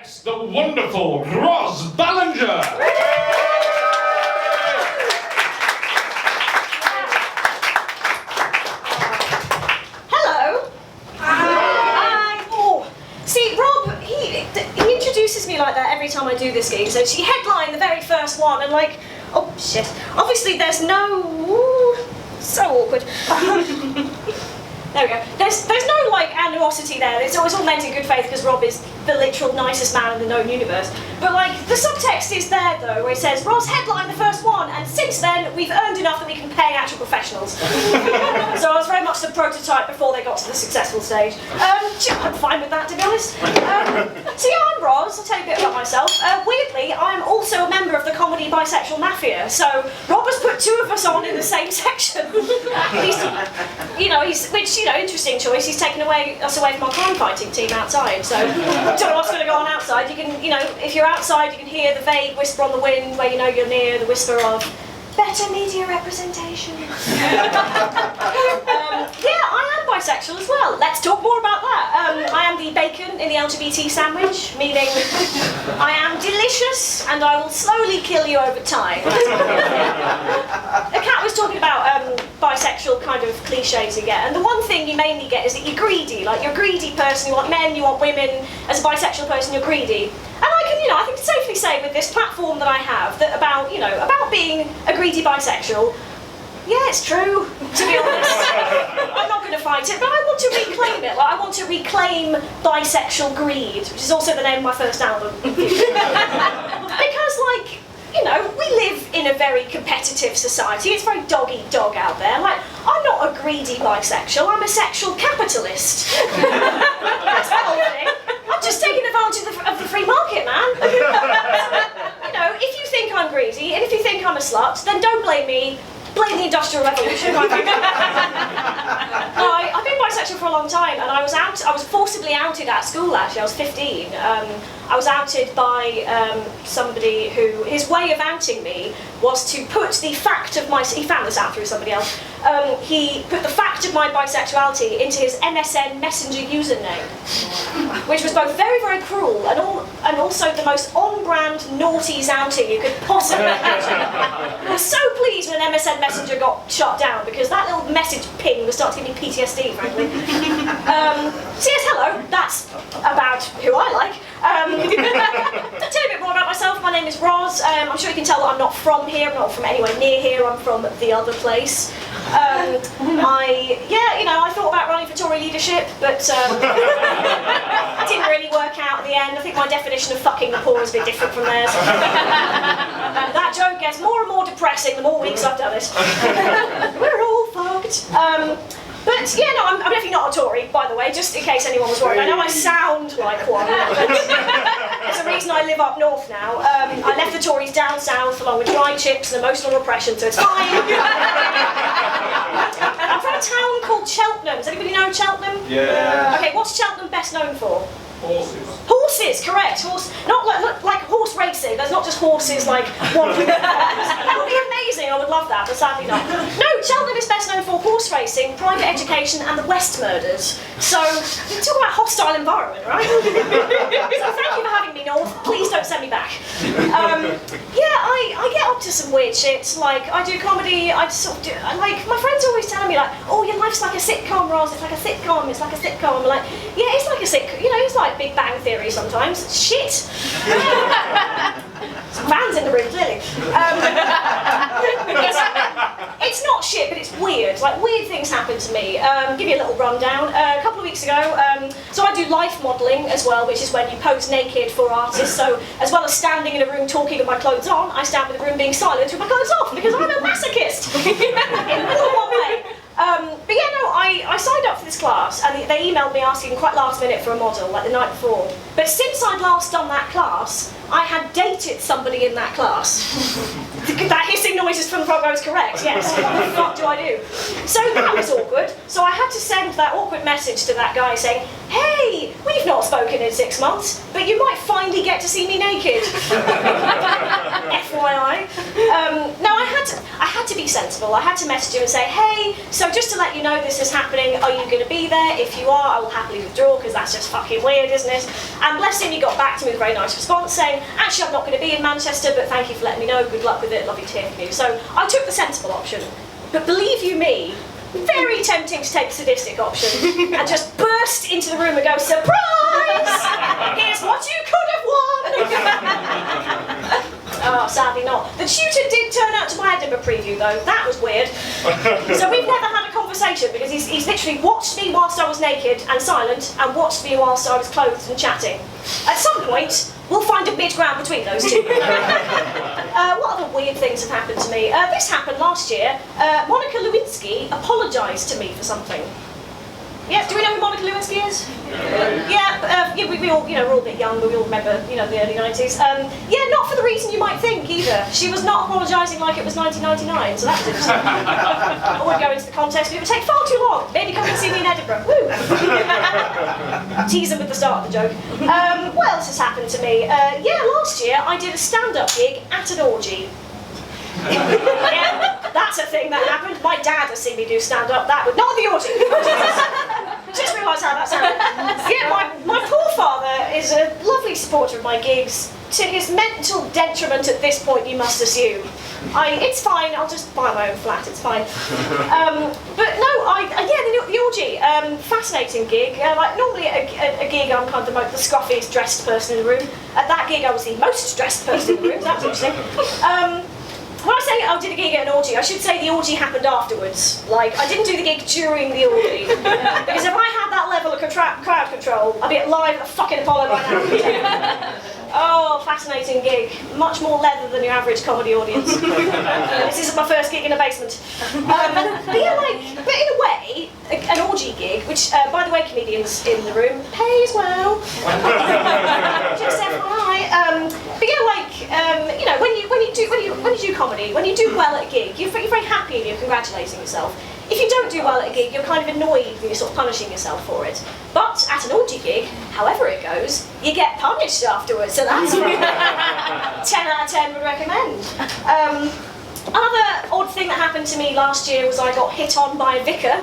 Yes, the wonderful Ros Ballinger. Hello. Hi. Oh, see, Rob, he introduces me like that every time I do this gig. So she headlined the very first one, and like, oh shit. Obviously, there's no. Ooh, so awkward. There we go. There's no like animosity there. It's always all meant in good faith because Rob is the literal nicest man in the known universe. But like the subtext is there though, where it says Ross headlined the first one, and since then we've earned enough that we can pay actual professionals. So I was very much the prototype before they got to the successful stage. I'm fine with that, to be honest. So yeah, I'm Roz. I'll tell you a bit about myself. Weirdly, I'm also a member of the comedy bisexual mafia. So Rob has put two of us on in the same section. Which interesting choice. He's taken us away from our crime fighting team outside. So don't know what's going to go on outside. You can, if you're outside, you can hear the vague whisper on the wind where you know you're near the whisper of better media representation. Yeah, I am bisexual as well. Let's talk more about that. I am the bacon in the LGBT sandwich, meaning I am delicious and I will slowly kill you over time. The cat was talking about bisexual kind of cliches you get, and the one thing you mainly get is that you're greedy. Like, you're a greedy person, you want men, you want women. As a bisexual person, you're greedy. And I can safely say with this platform that I have that about being a greedy bisexual, yeah, it's true, to be honest. I'm not going to fight it, but I want to reclaim it. Like, I want to reclaim bisexual greed, which is also the name of my first album. Because, we live in a very competitive society. It's very dog-eat-dog out there. Like, I'm not a greedy bisexual, I'm a sexual capitalist. That's the whole thing. I'm just taking advantage of the free market, man. If you think I'm greedy, and if you think I'm a slut, then don't blame me. Blame the Industrial Revolution. I've been bisexual for a long time, and I was forcibly outed at school, actually. I was 15. I was outed by somebody who, his way of outing me was to put the fact of my, he found this out through somebody else, he put the fact of my bisexuality into his MSN Messenger username, which was both very, very cruel and also the most on-brand naughties outing you could possibly imagine. I was so pleased when MSN Messenger got shut down, because that little message ping was starting to give me PTSD, frankly. So yes, hello, that's about who I like. To tell you a bit more about myself, my name is Ros. I'm sure you can tell that I'm not from here, I'm not from anywhere near here, I'm from the other place. I thought about running for Tory leadership, but it didn't really work out at the end. I think my definition of fucking the poor is a bit different from theirs. That joke gets more and more depressing the more weeks I've done it. We're all fucked. But yeah, no, I'm definitely not a Tory, by the way, just in case anyone was worried. I know I sound like one, but there's a reason I live up north now. I left the Tories down south along with dry chips and emotional repression, so it's fine. I'm from a town called Cheltenham. Does anybody know Cheltenham? Yeah. Okay, what's Cheltenham best known for? Horses. Horses, correct. Not like horse racing. There's not just horses like one. That would be amazing. I would love that, but sadly not. No, Cheltenham is best known for horse racing, private education, and the West murders. So we talk about hostile environment, right? So thank you for having me, North. Please don't send me back. I get up to some weird shit. Like, I do comedy. I sort of do. Like, my friends are always telling me, like, oh, your life's like a sitcom, Ros. It's like a sitcom. It's like a sitcom. I'm like, yeah, it's like a sitcom. It's like Big Bang Theory sometimes. It's shit. Some fans in the room, clearly. It's not shit, but it's weird. Like, weird things happen to me. Give you a little rundown. A couple of weeks ago, so I do life modelling as well, which is when you pose naked for artists. So as well as standing in a room talking with my clothes on, I stand in the room being silent with my clothes off, because I'm a masochist. In more than one way. But yeah, no, I signed up for this class, and they emailed me asking quite last minute for a model, like the night before. But since I'd last done that class, I had dated somebody in that class. That hissing noise is from the front row is correct, yes. What the fuck do I do? So that was awkward. So I had to send that awkward message to that guy saying, hey, we've not spoken in 6 months, but you might finally get to see me naked. FYI. No, I had to be sensible. I had to message him and say, hey, so just to let you know this is happening, are you going to be there? If you are, I will happily withdraw, because that's just fucking weird, isn't it? And bless him, he got back to me with a very nice response saying, actually, I'm not going to be in Manchester, but thank you for letting me know. Good luck with it. Lovely to hear from you. So I took the sensible option. But believe you me, very tempting to take the sadistic option and just burst into the room and go, surprise! Here's what you could have won! Oh, sadly not. The tutor did turn out to my Edinburgh preview though. That was weird. So we've never had a conversation because he's literally watched me whilst I was naked and silent and watched me whilst I was clothed and chatting. At some point, we'll find a mid-ground between those two. What other weird things have happened to me? This happened last year. Monica Lewinsky apologised to me for something. Yeah, do we know who Monica Lewinsky is? Yeah, we all, we're all a bit young, but we all remember, the early 90s. Yeah, not for the reason you might think either. She was not apologising like it was 1999, so that was interesting. I won't go into the context, but it would take far too long. Maybe come and see me in Edinburgh. Woo! Tease them with the start of the joke. What else has happened to me? Yeah, last year I did a stand-up gig at an orgy. Yeah, that's a thing that happened. My dad has seen me do stand-up. That would not the orgy. Just realised how that sounded. Yeah, my poor father is a lovely supporter of my gigs. To his mental detriment at this point, you must assume. It's fine. I'll just buy my own flat. It's fine. But no, the orgy. Fascinating gig. Like normally at a gig, I'm kind of the scruffiest dressed person in the room. At that gig, I was the most dressed person in the room. That was interesting. When I say I did a gig at an orgy, I should say the orgy happened afterwards. Like, I didn't do the gig during the orgy. Because if I had that level of crowd control, I'd be at live at the fucking Apollo by now. Oh, fascinating gig. Much more leather than your average comedy audience. This isn't my first gig in a basement. But in a way, an orgy gig, which, by the way, comedians in the room, pays well. Just FYI. But when you do comedy, when you do well at a gig, you're very happy and you're congratulating yourself. If you don't do well at a gig, you're kind of annoyed and you're sort of punishing yourself for it. But at an orgy gig, however it goes, you get punished afterwards, so that's 10 out of 10 would recommend. Another odd thing that happened to me last year was I got hit on by a vicar.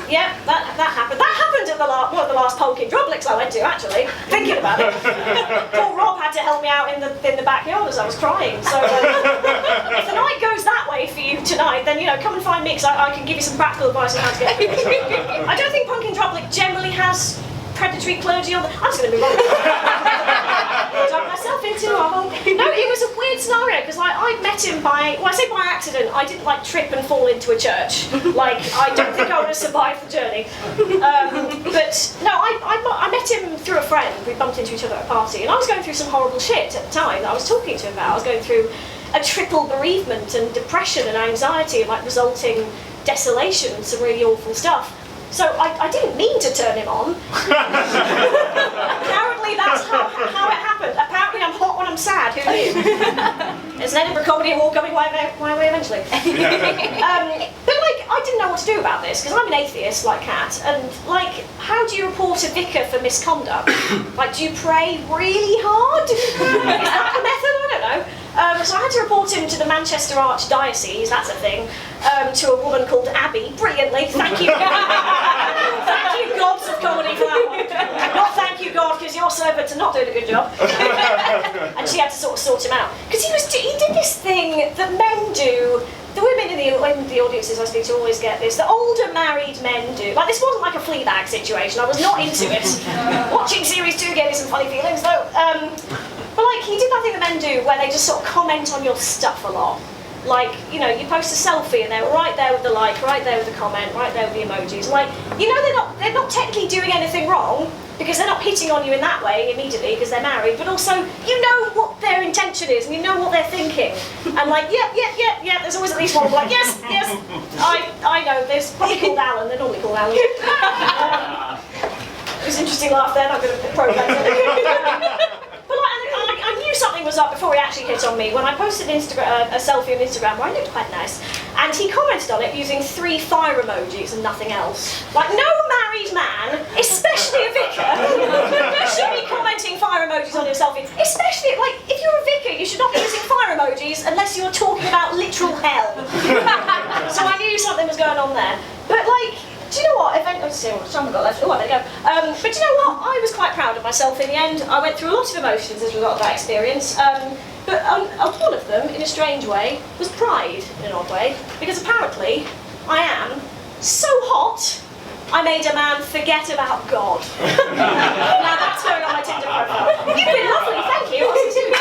Yeah, that happened. That happened at one of the last Polkin Drublics I went to, actually. Thinking about it. Poor Rob had to help me out in the backyard as I was crying. So if the night goes that way for you tonight, then come and find me, because I can give you some practical advice on how to get through it. I don't think Polkin Drublic generally has predatory clergy on the... I'm just going to move on. Dug myself into a hole. No, it was a weird scenario, because I met him by accident. I didn't trip and fall into a church. I don't think I would have survived the journey. But no, I met him through a friend. We bumped into each other at a party, and I was going through some horrible shit at the time that I was talking to him about. I was going through a triple bereavement and depression and anxiety and resulting desolation and some really awful stuff. So I didn't mean to turn him on. Apparently that's how it happened. Apparently I'm hot when I'm sad, who knew? There's an Edinburgh Comedy Award coming my way eventually. But I didn't know what to do about this, because I'm an atheist like Kat, and how do you report a vicar for misconduct? Do you pray really hard? Is that the method? I don't know. So I had to report him to the Manchester Archdiocese, that's a thing, to a woman called Abby, brilliantly, thank you. Thank you, gods of comedy, for that one. Not thank you, God, because your servants are not doing a good job. And she had to sort him out. Because he did this thing that men do. The women in the audiences I speak to always get this. The older married men do. This wasn't like a Fleabag situation. I was not into it. Watching series 2 gave me some funny feelings, though. But he did that thing that men do, where they just sort of comment on your stuff a lot. You post a selfie and they're right there with the like, right there with the comment, right there with the emojis. They're not technically doing anything wrong, because they're not hitting on you in that way immediately because they're married, but also you know what their intention is and you know what they're thinking. And yeah, there's always at least one yes, I know, there's probably called Alan, they're normally called Alan. It was an interesting laugh there, I'm going to probe that. But I knew something was up before he actually hit on me when I posted a selfie on Instagram where I looked quite nice, and he commented on it using 3 fire emojis and nothing else. Like, no married man, especially a vicar, should be commenting fire emojis on your selfie. Especially, like, if you're a vicar, you should not be using fire emojis unless you're talking about literal hell. So I knew something was going on there. But, like, do you know what? Let's see what time we've got left. Oh, there you go. But do you know what? I was quite proud of myself in the end. I went through a lot of emotions as a result of that experience. But one of them, in a strange way, was pride, in an odd way. Because apparently, I am so hot, I made a man forget about God. Now that's going on my Tinder profile. You've been lovely, thank you. What's it doing?